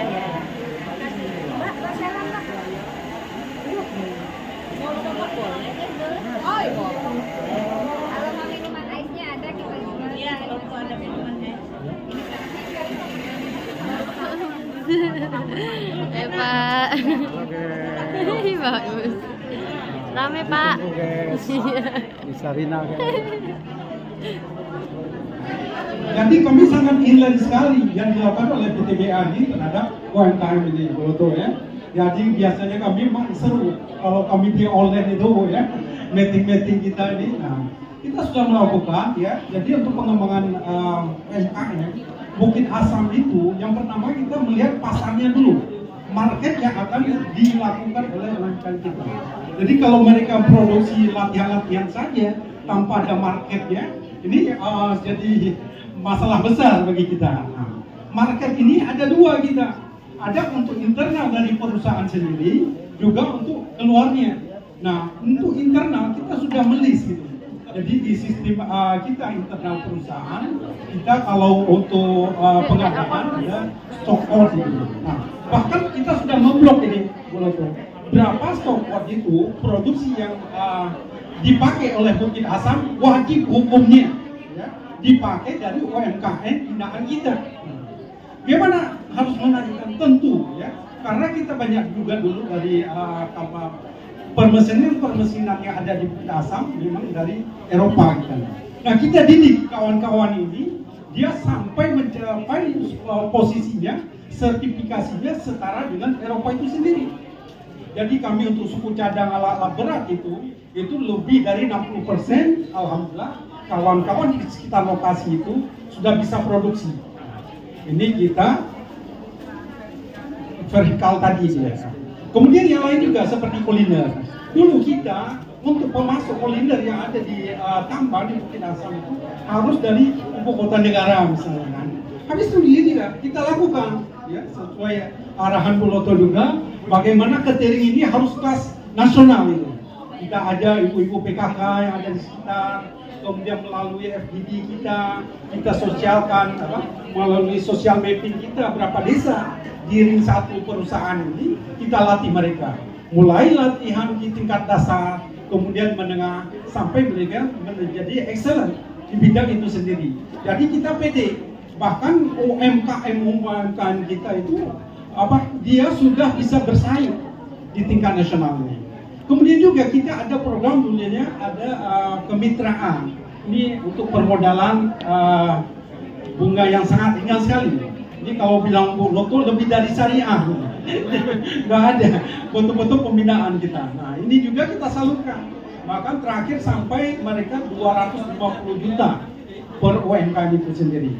Mbak, salam Mbak. Yuk. Mau coklat boleh kan? Oh, iya. Kalau mau minuman aisnya ada kita jual. Iya, kalau ada minuman es. Pak. Oke. Bagus. Rame Pak. Bisa Rina. Jadi kami sangat inline sekali yang dilakukan oleh PTBA ini terhadap UMKM ini, betul ya. Jadi biasanya kami memang seru kalau kami di online itu ya, meeting kita ini. Nah, kita sudah melakukan ya. Jadi untuk pengembangan UMKM, Bukit Asam itu yang pertama kita melihat pasarnya dulu, market yang akan dilakukan oleh UMKM kita. Jadi kalau mereka produksi latihan-latihan saja tanpa ada marketnya, ini jadi masalah besar bagi kita. Nah, market ini ada dua kita, ada untuk internal dari perusahaan sendiri, juga untuk keluarnya. Nah, untuk internal kita sudah melis gitu. Jadi di sistem kita internal perusahaan, kita kalau untuk pengadaan ada stock out gitu. Nah, bahkan kita sudah memblok ini, berapa stock out itu produksi yang dipakai oleh Bukit Asam wajib hukumnya ya, dipakai dari UMKM binaan kita. Gimana harus menaikkan tentu ya, karena kita banyak juga dulu dari permesinan yang ada di Bukit Asam memang dari Eropa gitu. Nah, kita didik kawan-kawan ini dia sampai mencapai posisinya, sertifikasinya setara dengan Eropa itu sendiri. Jadi kami untuk suku cadang ala berat itu lebih dari 60%, alhamdulillah kawan-kawan di sekitar lokasi itu sudah bisa produksi. Ini kita vertikal tadi ya. Kemudian yang lain juga seperti kuliner. Dulu kita untuk pemasok kuliner yang ada di tambang di Bukit Asam itu harus dari ibu kota negara misalnya kan. Habis itu tidak kita lakukan ya sesuai arahan Puloto juga, bagaimana catering ini harus kelas nasional itu. Kita ada ibu-ibu PKK yang ada di sekitar, kemudian melalui FGD kita sosialkan melalui social mapping kita berapa desa di ring satu perusahaan ini kita latih mereka. Mulai latihan di tingkat dasar, kemudian menengah sampai mereka menjadi excellent di bidang itu sendiri. Jadi kita pede, bahkan UMKM kita itu dia sudah bisa bersaing di tingkat nasional ini. Kemudian juga kita ada program dulunya ada kemitraan. Ini untuk permodalan bunga yang sangat ringan sekali. Ini kalau bilang Puloto lebih dari syariah, nggak ada, betul-betul pembinaan kita. Nah ini juga kita salurkan, bahkan terakhir sampai mereka 250 juta per UMKM itu sendiri.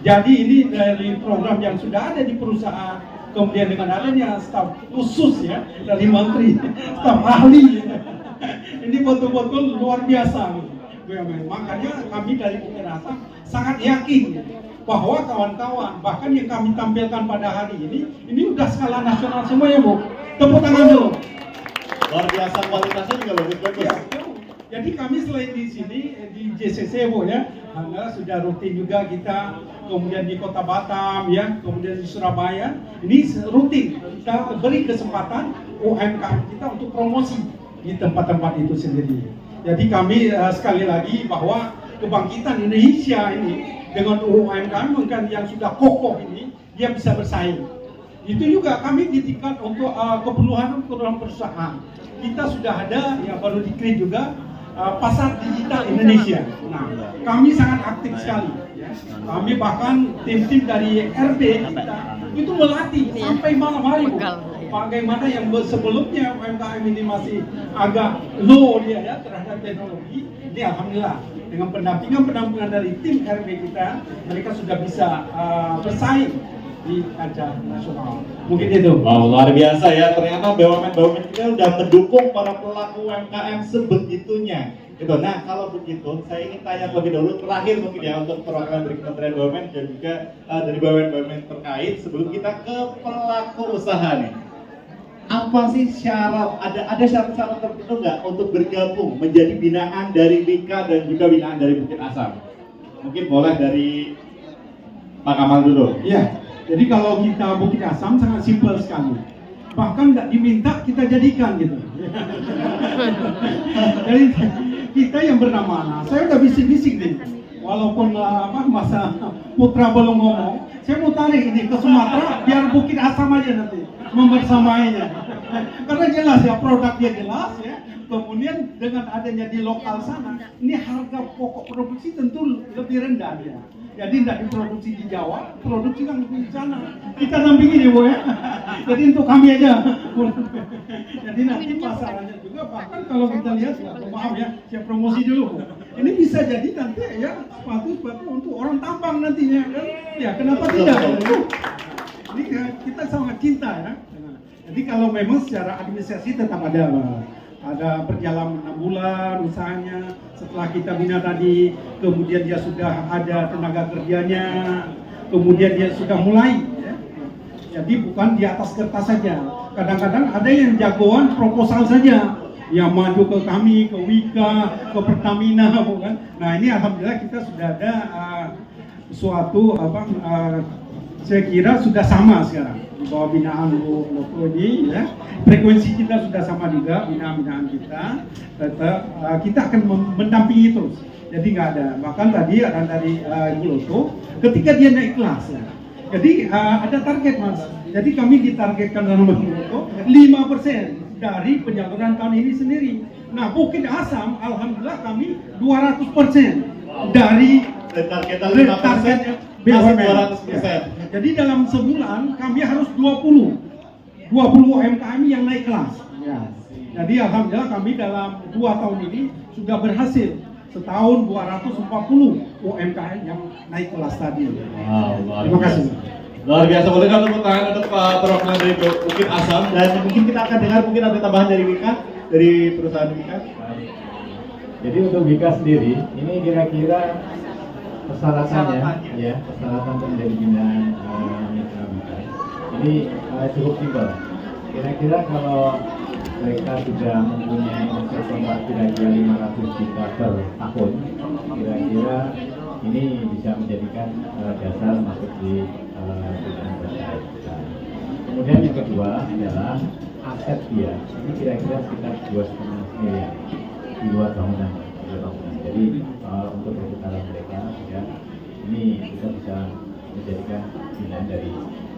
Jadi ini dari program yang sudah ada di perusahaan, kemudian dengan adanya staf khusus ya dari menteri, staf ahli, ini betul-betul luar biasa. Makanya kami dari Bukit Asam sangat yakin bahwa kawan-kawan bahkan yang kami tampilkan pada hari ini udah skala nasional semua ya Bu. Tepuk tangan dulu. Luar biasa, kualitasnya juga bagus-bagus. Ya, jadi kami selain di sini di JCC Bu ya, sudah rutin juga kita, kemudian di Kota Batam ya, kemudian di Surabaya, ini rutin kita beri kesempatan UMKM kita untuk promosi di tempat-tempat itu sendiri. Jadi kami sekali lagi bahwa kebangkitan Indonesia ini dengan UMKM yang sudah kokoh ini dia bisa bersaing. Itu juga kami di tingkat untuk keperluan perusahaan. Kita sudah ada ya baru di-create juga pasar digital Indonesia. Nah, kami sangat aktif sekali. Kami bahkan tim-tim dari RT kita itu melatih sampai malam hari Bu. Bagaimana yang sebelumnya UMKM ini masih agak low dia ya terhadap teknologi, ini alhamdulillah dengan pendampingan dari tim RB kita, mereka sudah bisa bersaing di kancah nasional. Mungkin itu. Wow, luar biasa ya. Ternyata BUMN kita sudah mendukung para pelaku UMKM sebegitunya. Gitu. Nah, kalau begitu, saya ingin tanya lebih dahulu terakhir mungkin ya untuk perwakilan dari Kementerian BUMN dan juga dari BUMN terkait sebelum kita ke pelaku usaha nih. Apa sih syarat, ada syarat-syarat tertentu nggak untuk bergabung menjadi binaan dari Lika dan juga binaan dari Bukit Asam? Mungkin boleh dari Pak Kamal dulu. Ya, Jadi kalau kita Bukit Asam sangat simpel sekali. Bahkan nggak diminta kita jadikan gitu. Jadi kita yang bernama Ana, saya udah bisik-bisik nih. Walaupun masa Putra belum ngomong, saya mau tarik ini ke Sumatera biar Bukit Asam aja nanti membersamainya. Karena jelas ya, produknya jelas ya. Kemudian dengan adanya di lokal sana, ini harga pokok produksi tentu lebih rendah ya. Jadi tidak diproduksi di Jawa, produksi kan di sana. Kita dampingin ya Bu ya. Jadi untuk kami aja. Jadi nanti pasarannya juga, bahkan kalau kita lihat ya, maaf ya, saya promosi dulu Bu. Ini bisa jadi nanti ya sepatu untuk orang tambang nantinya kan. Ya kenapa tidak? Ini kita sangat cinta ya. Jadi kalau memang secara administrasi tetap ada berjalan 6 bulan usahanya, setelah kita bina tadi, kemudian dia sudah ada tenaga kerjanya, kemudian dia sudah mulai ya. Jadi bukan di atas kertas saja, kadang-kadang ada yang jagoan proposal saja yang maju ke kami, ke Wika, ke Pertamina bukan. Nah ini alhamdulillah kita sudah ada suatu saya kira sudah sama sekarang di bawah binaan Loko ini ya. Frekuensi kita sudah sama juga, binaan kita. Tetap kita akan mendampingi terus. Jadi nggak ada. Bahkan tadi ada dari Ibu Loko, ketika dia naik kelas ya. Jadi ada target Mas. Jadi kami ditargetkan dalam Ibu Loko 5% dari penyaluran tahun ini sendiri. Nah Bukit Asam, alhamdulillah kami 200% dari target BUMN. Ya. Jadi dalam sebulan kami harus 20 UMKM yang naik kelas. Ya. Jadi alhamdulillah kami dalam 2 tahun ini sudah berhasil setahun 240 UMKM yang naik kelas tadi. Wow, terima kasih. Luar biasa, boleh kan tepuk tangan untuk Pak perwakilan dari Bukit Asam, dan mungkin kita akan dengar mungkin ada tambahan dari Wika, dari perusahaan Wika. Jadi untuk Wika sendiri, ini kira-kira persyaratannya, ya persyaratan menjadi binaan mitra Wika ini cukup simpel. Kira-kira kalau mereka sudah mempunyai omset kontrak kira-kira 500 juta per tahun, kira-kira ini bisa menjadikan dasar masuk di binaan berkait. Kemudian yang kedua adalah aset dia, ini kira-kira sekitar 2,5 miliar di luar bangunan. Jadi untuk perputaran mereka ya, ini kita bisa menjadikan binaan dari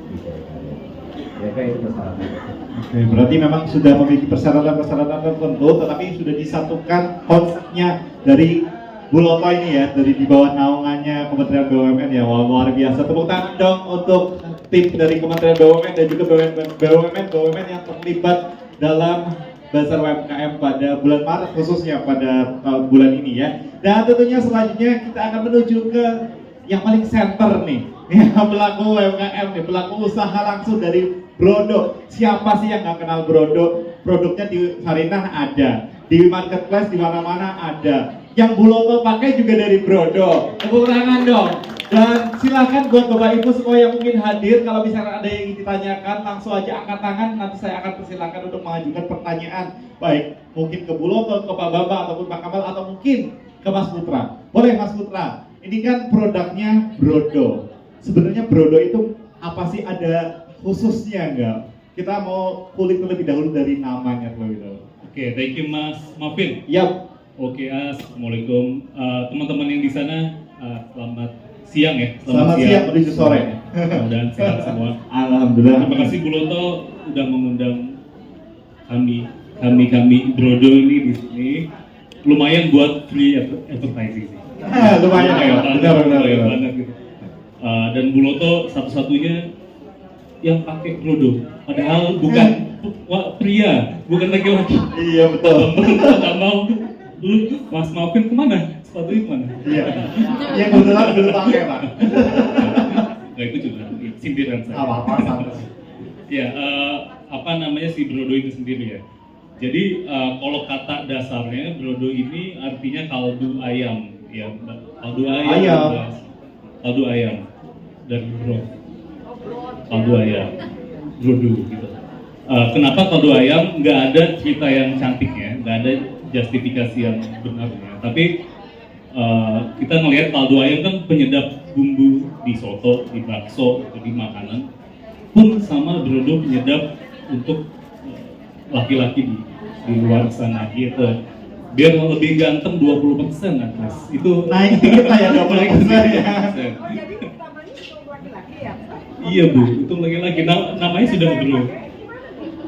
Wijaya Karya. Kira-kira itu persyaratan. Oke, berarti memang sudah memiliki persyaratan-persyaratan tertentu, tetapi sudah disatukan konsepnya dari Bu Loko ini ya, dari di bawah naungannya Kementerian BUMN ya. Wah, luar biasa. Tepuk tangan dong untuk tim dari Kementerian BUMN dan juga BUMN yang terlibat dalam Bazar UMKM pada bulan Maret, khususnya pada bulan ini ya. Dan tentunya selanjutnya kita akan menuju ke yang paling center nih, yang pelaku UMKM nih, pelaku usaha langsung dari Brodo. Siapa sih yang nggak kenal Brodo? Produknya di Sarinah ada, di marketplace di mana-mana ada. Yang Bu Loko pakai juga dari Brodo. Tepuk tangan dong. Dan silakan buat Bapak Ibu semua yang mungkin hadir, kalau misalnya ada yang ingin ditanyakan, langsung aja angkat tangan. Nanti saya akan persilakan untuk mengajukan pertanyaan, baik mungkin ke Bu Loko, ke Pak Bambang, ataupun Pak Kamal, atau mungkin ke Mas Putra. Boleh Mas Putra? Ini kan produknya Brodo. Sebenarnya Brodo itu apa sih, ada khususnya nggak? Kita mau kulik terlebih dahulu dari namanya terlebih dahulu. Oke, thank you Mas Mafin. Yap. Oke, assalamualaikum teman-teman yang di sana. Selamat siang ya. Selamat siang menuju sore. Mudah-mudahan sehat semua. Alhamdulillah. Terima kasih Bu Lonto udah mengundang kami Brodo ini di sini. Lumayan buat free advertising sih. Lumayan ya, benar. Gitu. Dan Bu Lonto satu-satunya yang pakai Brodo, padahal bukan pria, bukan laki-laki. Iya betul. Nggak mau. Dulu Mas Maafin kemana? Sepatunya kemana? Iya. Yang kebetulan belum pakai Pak. Nah itu juga sindiran saya. Apa santai. Ya, apa namanya si Brodo itu sendiri ya. Jadi kalau kata dasarnya Brodo ini artinya kaldu ayam, ya. Kaldu ayam dari bro. Kaldu ayam, Brodo gitu. Kenapa kaldu ayam? Nggak ada cerita yang cantiknya, nggak ada justifikasi yang benarnya. Tapi kita ngelihat kaldu ayam kan penyedap bumbu di soto, di bakso, atau di makanan, pun sama brodo penyedap untuk laki-laki di luar sana gitu. Biar lebih ganteng 20% Mas. Itu Naik dikit lah ya 20% ya. Jadi utamanya untuk laki-laki ya? Iya Bu, itu laki-laki. Namanya sudah bro.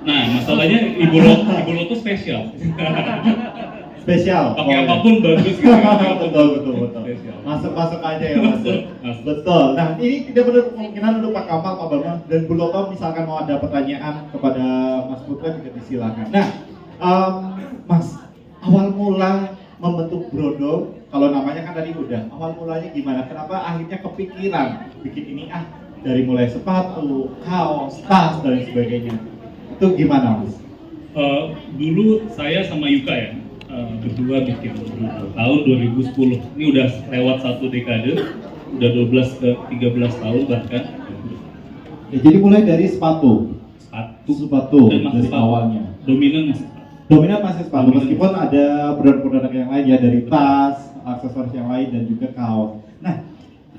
Nah, masalahnya Ibu Lo tuh spesial. Spesial. Pakai Oh, apapun bagus gitu. betul. Spesial. Masuk aja ya Mas. Masuk. Betul. Nah, ini tidak benar kemungkinan untuk Pak Kamal, Pak Bambang dan Bu Loto misalkan mau ada pertanyaan kepada Mas Putra juga disilakan. Nah, Mas, awal mula membentuk Brodo, kalau namanya kan tadi udah, awal mulanya gimana? Kenapa akhirnya kepikiran bikin ini dari mulai sepatu, kaos, tas dan sebagainya. Itu gimana, Mas? Dulu saya sama Yuka ya, berdua bikin Brodo tahun 2010. Ini udah lewat 1 dekade, udah 12 ke 13 tahun bahkan. Ya, jadi mulai dari sepatu Dan masih dari sepatu. awalnya. Dominan masih sepatu. Dominan masih sepatu, meskipun ada produk-produk yang lain ya, dari tas, aksesoris yang lain dan juga kaos. Nah,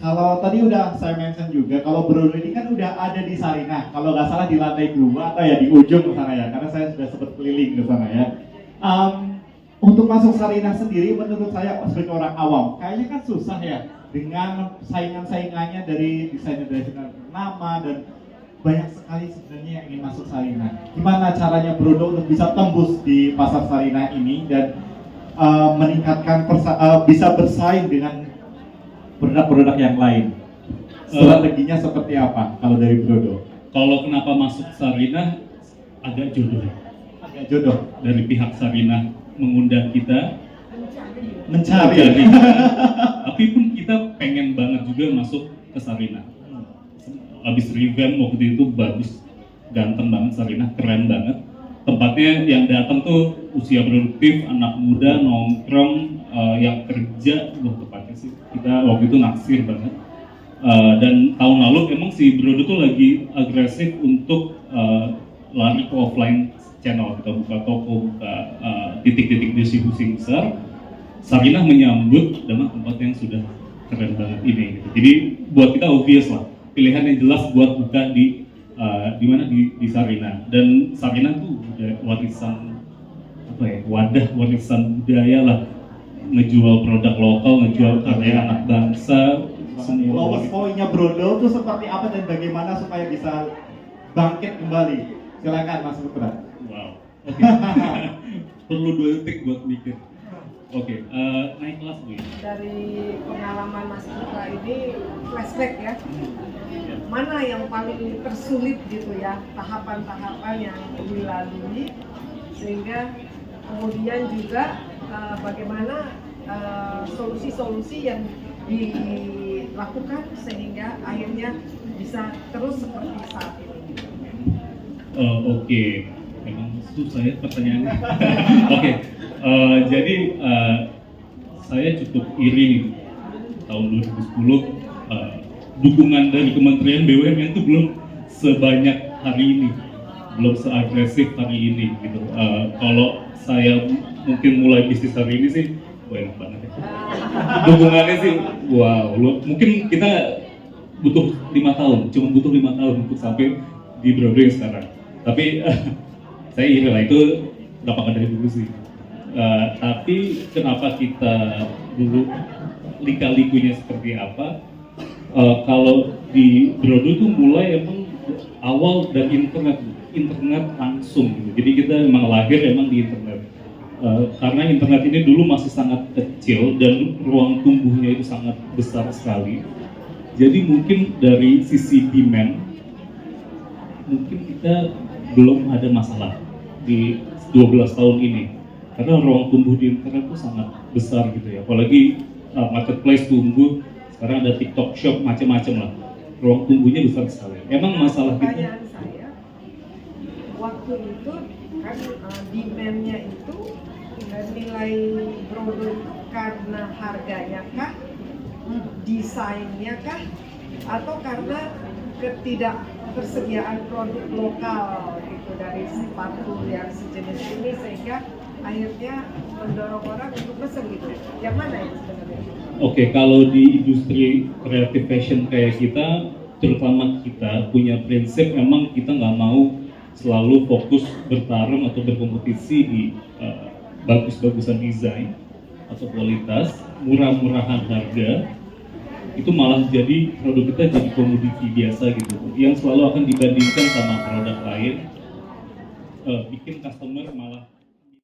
kalau tadi udah saya mention juga, kalau Brodo ini kan udah ada di Sarinah, kalau nggak salah di lantai 2 atau ya di ujung ke sana ya, karena saya sudah sempat keliling ke sana ya. Untuk masuk Sarinah sendiri, menurut saya sebagai orang awam, kayaknya kan susah ya, dengan saingan-saingannya dari desainer-desainer nama dan banyak sekali sebenarnya yang ingin masuk Sarinah. Gimana caranya Brodo untuk bisa tembus di pasar Sarinah ini dan meningkatkan bisa bersaing dengan produk-produk yang lain? Strateginya seperti apa kalau dari Brodo? Kalau kenapa masuk Sarinah, agak jodoh. Agak jodoh Dari pihak Sarinah mengundang kita mencari. tapi pun kita pengen banget juga masuk ke Sarinah. Abis revamp waktu itu bagus, ganteng banget Sarinah, keren banget. Tempatnya yang datang tuh usia produktif, anak muda, nongkrong, yang kerja, tepatnya sih kita waktu itu naksir banget. Dan tahun lalu emang si Brodo tuh lagi agresif untuk lari ke offline channel, kita buka toko, buka titik-titik distribusi besar. Sarinah menyambut dengan tempat yang sudah keren banget ini gitu. Jadi buat kita obvious lah, pilihan yang jelas buat buka di mana di Sarinah. Dan Sarinah tuh udah warisan apa ya, wadah warisan budaya lah, ngejual produk lokal, ngejual karya anak bangsa. Semua Lowest point-nya Brodo itu seperti apa dan bagaimana supaya bisa bangkit kembali? Silakan Mas Putra. Wow. Oke. Perlu 2 detik buat mikir. Oke, naik kelas Bu. Dari pengalaman Mas Putra ini flashback ya, mana yang paling tersulit gitu ya, tahapan-tahapan yang dilalui, sehingga kemudian juga bagaimana solusi-solusi yang dilakukan sehingga akhirnya bisa terus seperti saat ini. Oke. Memang susah ya pertanyaannya. Oke. Jadi saya cukup iri nih, tahun 2010 dukungan dari Kementerian BUMN itu belum sebanyak hari ini, belum seagresif hari ini gitu. Kalau saya mungkin mulai bisnis hari ini sih, enak banget ya. Dukungannya sih, wow. Mungkin kita butuh 5 tahun, cuma butuh 5 tahun untuk sampai di Brodo yang sekarang. Tapi saya iri lah, itu dapat dari dulu sih. Tapi kenapa kita dulu lika-likunya seperti apa? Kalau di Brodo itu mulai emang awal dari internet langsung gitu. Jadi kita emang lahir emang di internet. Karena internet ini dulu masih sangat kecil dan ruang tumbuhnya itu sangat besar sekali. Jadi mungkin dari sisi demand, mungkin kita belum ada masalah di 12 tahun ini. Karena ruang tumbuh di internet itu sangat besar gitu ya. Apalagi marketplace tumbuh, sekarang ada TikTok Shop, macam-macam lah. Ruang tumbuhnya besar sekali. Emang masalah kita... Pertanyaan saya, waktu itu kan demand-nya itu nilai Brodo itu karena harganya kah, desainnya kah, atau karena ketidaktersediaan produk lokal gitu dari sepatu yang sejenis ini sehingga akhirnya mendorong orang untuk pesen gitu. Yang mana itu sebenarnya? Oke, kalau di industri kreatif fashion kayak kita, terutama kita punya prinsip memang kita nggak mau selalu fokus bertarung atau berkompetisi di bagus-bagusan desain atau kualitas, murah-murahan harga. Itu malah jadi produk kita jadi komoditi biasa gitu, yang selalu akan dibandingkan sama produk lain, bikin customer malah